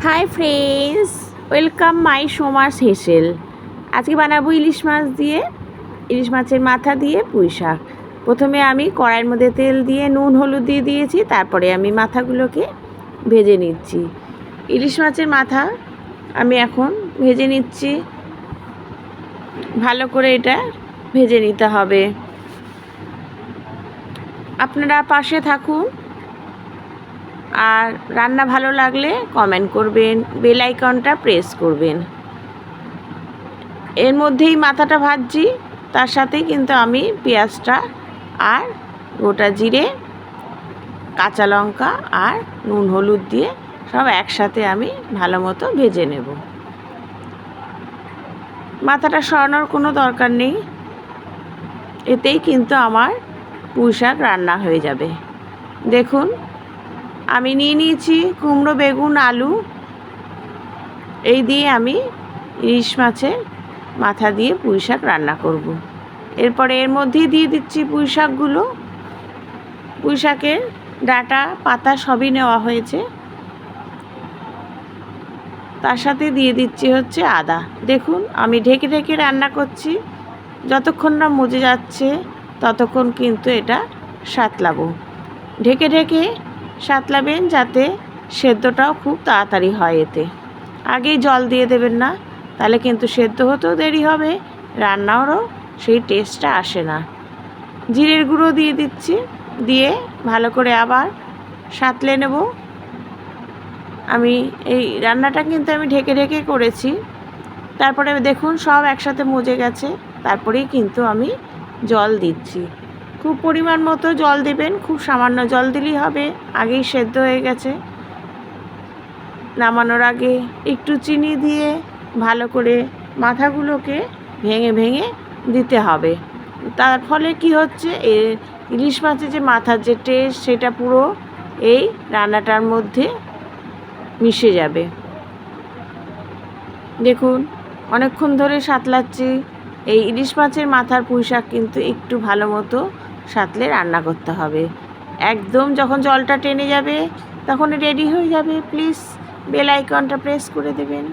High friends, welcome my সোমার্স হেসেল। আজকে বানাবো ইলিশ মাছ দিয়ে, ইলিশ মাছের মাথা দিয়ে পুঁই শাক। প্রথমে আমি কড়াইয়ের মধ্যে তেল দিয়ে নুন হলুদ দিয়ে দিয়েছি, তারপরে আমি মাথাগুলোকে ভেজে নিচ্ছি। ইলিশ মাছের মাথা আমি এখন ভেজে নিচ্ছি। ভালো করে এটা ভেজে নিতে হবে। আপনারা পাশে থাকুন, আর রান্না ভালো লাগলে কমেন্ট করবেন, বেল আইকনটা প্রেস করবেন। এর মধ্যেই মাথাটা ভাজছি, তার সাথেই কিন্তু আমি পেঁয়াজটা আর গোটা জিরে, কাঁচা লঙ্কা আর নুন হলুদ দিয়ে সব একসাথে আমি ভালো মতো ভেজে নেব। মাথাটা সরানোর কোনো দরকার নেই, এতেই কিন্তু আমার পুঁই শাক রান্না হয়ে যাবে। দেখুন, আমি নিয়ে নিয়েছি কুমড়ো, বেগুন, আলু, এই দিয়ে আমি ইলিশ মাছের মাথা দিয়ে পুঁই শাক রান্না করব। এরপরে এর মধ্যেই দিয়ে দিচ্ছি পুঁই শাকগুলো। পুঁই শাকের ডাঁটা পাতা সবই নেওয়া হয়েছে। তার সাথে দিয়ে দিচ্ছি হচ্ছে আদা। দেখুন, আমি ঢেকে ঢেকে রান্না করছি, যতক্ষণ না মজে যাচ্ছে ততক্ষণ কিন্তু এটা সাঁতলাবো। ঢেকে ঢেকে সাঁতলাবেন যাতে সেদ্ধটাও খুব তাড়াতাড়ি হয়। এতে আগেই জল দিয়ে দেবেন না, তাহলে কিন্তু সেদ্ধ হতেও দেরি হবে, রান্নারও সেই টেস্টটা আসে না। জিরের গুঁড়ো দিয়ে দিচ্ছি, দিয়ে ভালো করে আবার সাঁতলে নেব। আমি এই রান্নাটা কিন্তু আমি ঢেকে ঢেকে করেছি। তারপরে দেখুন সব একসাথে মজে গেছে, তারপরেই কিন্তু আমি জল দিচ্ছি। খুব পরিমাণ মতো জল দেবেন, খুব সামান্য জল দিলেই হবে, আগেই সেদ্ধ হয়ে গেছে। নামানোর আগে একটু চিনি দিয়ে ভালো করে মাথাগুলোকে ভেঙে ভেঙে দিতে হবে। তার ফলে কি হচ্ছে, ইলিশ মাছের যে মাথার যে টেস্ট সেটা পুরো এই রান্নাটার মধ্যে মিশে যাবে। দেখুন, অনেকক্ষণ ধরে সাঁতলাচ্ছি। এই ইলিশ মাছের মাথার পুঁই শাক কিন্তু একটু ভালো মতো সাঁতলে রান্না করতে হবে। একদম যখন জলটা টেনে যাবে তখন রেডি হয়ে যাবে। প্লিজ বেল আইকনটা প্রেস করে দেবেন।